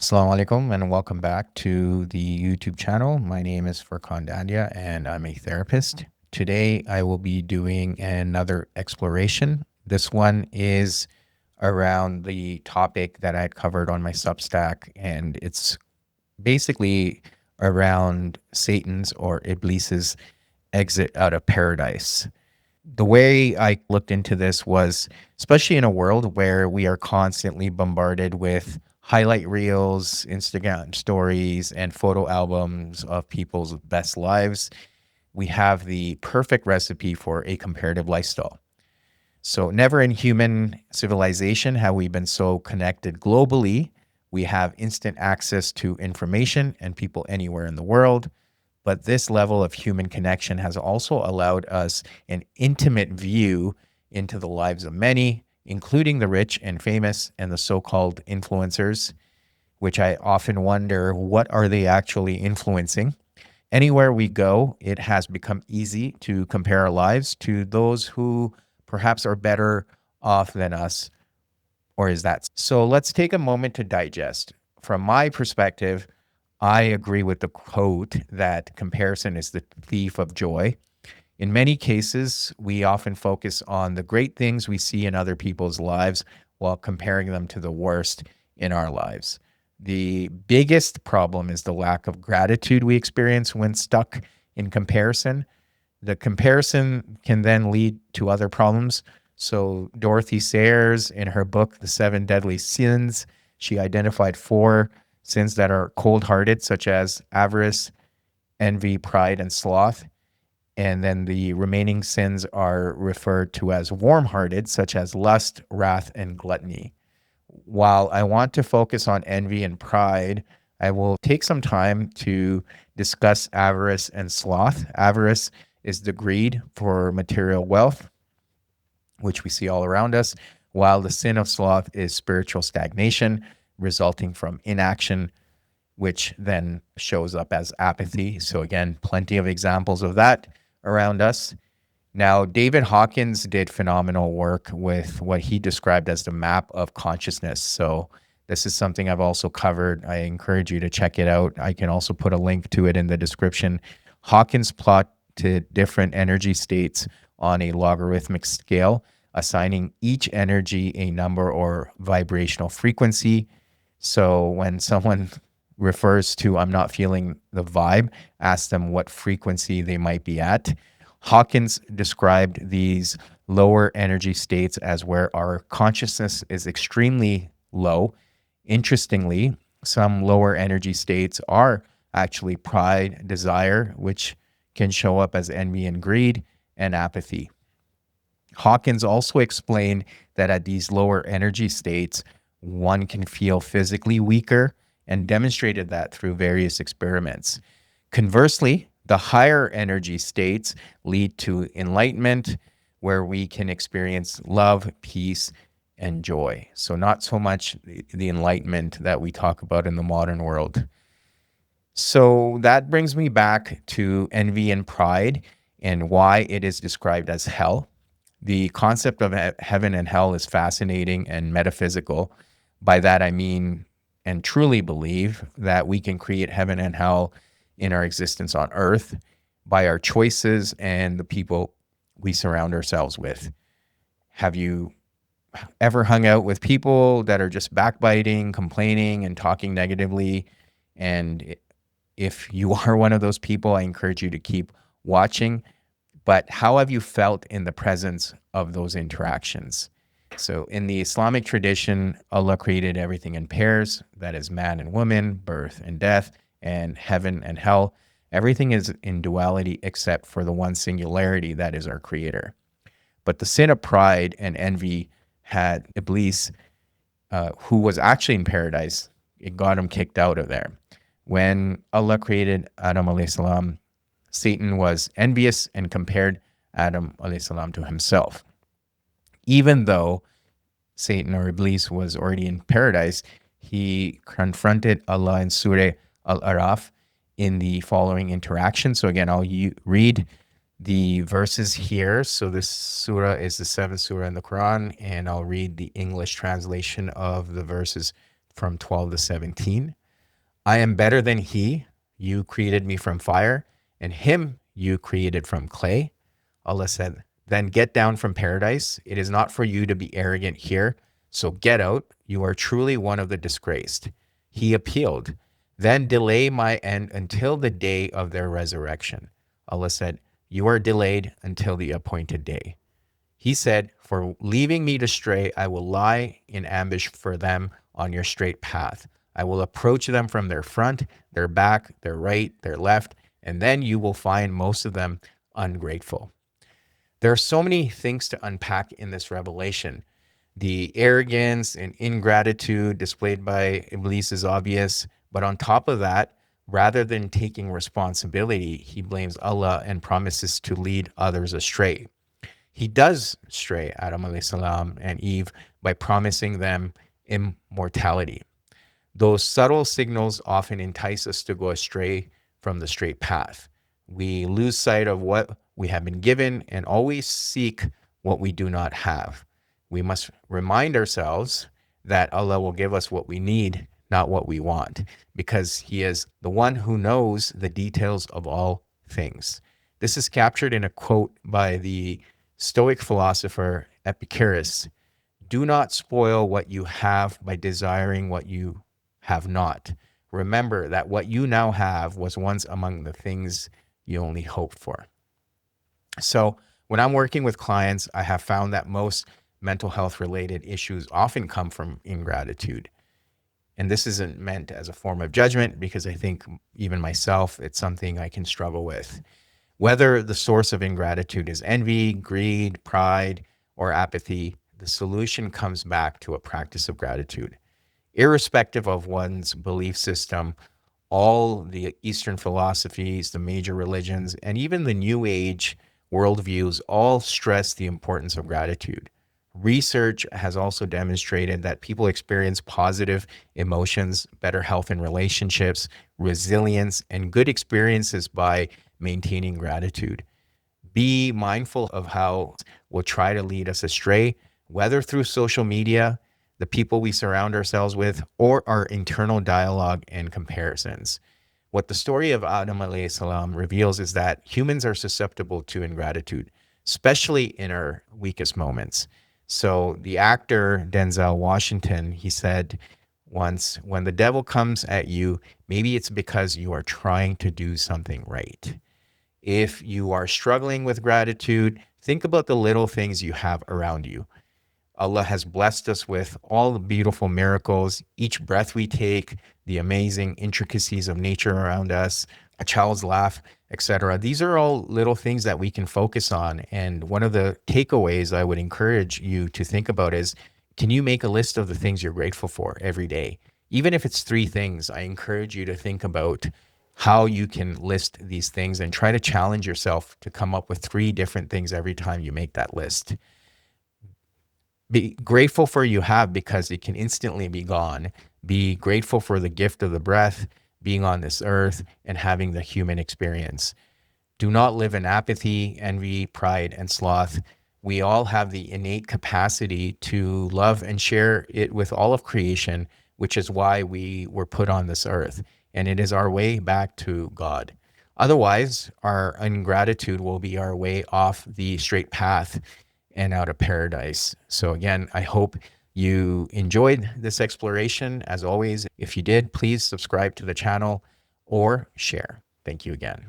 Assalamu alaikum and welcome back to the YouTube channel. My name is Furkhan Dandia and I'm a therapist. Today I will be doing another exploration. This one is around the topic that I had covered on my Substack, and it's basically around Satan's or Iblis's exit out of paradise. The way I looked into this was, especially in a world where we are constantly bombarded with highlight reels, Instagram stories, and photo albums of people's best lives, we have the perfect recipe for a comparative lifestyle. So, never in human civilization have we been so connected globally. We have instant access to information and people anywhere in the world. But this level of human connection has also allowed us an intimate view into the lives of many, including the rich and famous and the so-called influencers, which I often wonder, what are they actually influencing? Anywhere we go, it has become easy to compare our lives to those who perhaps are better off than us. Or is that so? Let's take a moment to digest. From my perspective, I agree with the quote that comparison is the thief of joy. In many cases, we often focus on the great things we see in other people's lives while comparing them to the worst in our lives. The biggest problem is the lack of gratitude we experience when stuck in comparison. The comparison can then lead to other problems. So, Dorothy Sayers, in her book, The Seven Deadly Sins, she identified four sins that are cold hearted, such as avarice, envy, pride, and sloth. And then the remaining sins are referred to as warm hearted, such as lust, wrath, and gluttony. While I want to focus on envy and pride, I will take some time to discuss avarice and sloth. Avarice is the greed for material wealth, which we see all around us, while the sin of sloth is spiritual stagnation resulting from inaction, which then shows up as apathy. So, again, plenty of examples of that around us. Now, David Hawkins did phenomenal work with what he described as the map of consciousness. So, this is something I've also covered. I encourage you to check it out. I can also put a link to it in the description. Hawkins plotted different energy states on a logarithmic scale, assigning each energy a number or vibrational frequency. So when someone refers to I'm not feeling the vibe, ask them what frequency they might be at. Hawkins described these lower energy states as where our consciousness is extremely low. Interestingly, some lower energy states are actually pride, desire, which can show up as envy and greed, and apathy. Hawkins also explained that at these lower energy states, one can feel physically weaker and demonstrated that through various experiments. Conversely, the higher energy states lead to enlightenment, where we can experience love, peace, and joy. So, not so much the enlightenment that we talk about in the modern world. So, that brings me back to envy and pride and why it is described as hell. The concept of heaven and hell is fascinating and metaphysical. By that, I mean and truly believe that we can create heaven and hell in our existence on earth by our choices and the people we surround ourselves with. Have you ever hung out with people that are just backbiting, complaining, and talking negatively? And if you are one of those people, I encourage you to keep watching. But how have you felt in the presence of those interactions? So in the Islamic tradition, Allah created everything in pairs, that is man and woman, birth and death, and heaven and hell. Everything is in duality except for the one singularity that is our creator. But the sin of pride and envy had Iblis, who was actually in paradise. It got him kicked out of there. When Allah created Adam alayhi salam, Satan was envious and compared Adam alayhi salam to himself. Even though Satan or Iblis was already in paradise, he confronted Allah in Surah Al-A'raf in the following interaction. So again, I'll read the verses here. So this surah is the seventh surah in the Quran, and I'll read the English translation of the verses from 12 to 17. I am better than he. You created me from fire, and him you created from clay. Allah said, then get down from paradise. It is not for you to be arrogant here. So get out. You are truly one of the disgraced. He appealed, then delay my end until the day of their resurrection. Allah said, you are delayed until the appointed day. He said, for leaving me to stray, I will lie in ambush for them on your straight path. I will approach them from their front, their back, their right, their left, and then you will find most of them ungrateful. There are so many things to unpack in this revelation. The arrogance and ingratitude displayed by Iblis is obvious, but on top of that, rather than taking responsibility, he blames Allah and promises to lead others astray. He does stray Adam alayhi salam and Eve by promising them immortality. Those subtle signals often entice us to go astray from the straight path. We lose sight of what we have been given and always seek what we do not have. We must remind ourselves that Allah will give us what we need, not what we want, because He is the one who knows the details of all things. This is captured in a quote by the Stoic philosopher Epictetus. Do not spoil what you have by desiring what you have not. Remember that what you now have was once among the things you only hoped for. So when I'm working with clients, I have found that most mental health related issues often come from ingratitude. And this isn't meant as a form of judgment, because I think even myself, it's something I can struggle with. Whether the source of ingratitude is envy, greed, pride, or apathy, the solution comes back to a practice of gratitude. Irrespective of one's belief system, all the Eastern philosophies, the major religions, and even the New Age worldviews all stress the importance of gratitude. Research has also demonstrated that people experience positive emotions, better health in relationships, resilience, and good experiences by maintaining gratitude. Be mindful of how will try to lead us astray, whether through social media, the people we surround ourselves with, or our internal dialogue and comparisons. What the story of Adam alayhi salam reveals is that humans are susceptible to ingratitude, especially in our weakest moments. So the actor Denzel Washington, he said once, when the devil comes at you, maybe it's because you are trying to do something right. If you are struggling with gratitude, think about the little things you have around you. Allah has blessed us with all the beautiful miracles, each breath we take, the amazing intricacies of nature around us, a child's laugh, etc. These are all little things that we can focus on. And one of the takeaways I would encourage you to think about is, can you make a list of the things you're grateful for every day? Even if it's 3 things, I encourage you to think about how you can list these things and try to challenge yourself to come up with 3 different things every time you make that list. Be grateful for you have, because it can instantly be gone. Be grateful for the gift of the breath, being on this earth, and having the human experience. Do not live in apathy, envy, pride, and sloth. We all have the innate capacity to love and share it with all of creation, which is why we were put on this earth. And it is our way back to God. Otherwise, our ingratitude will be our way off the straight path and out of paradise. So again, I hope you enjoyed this exploration. As always, if you did, please subscribe to the channel or share. Thank you again.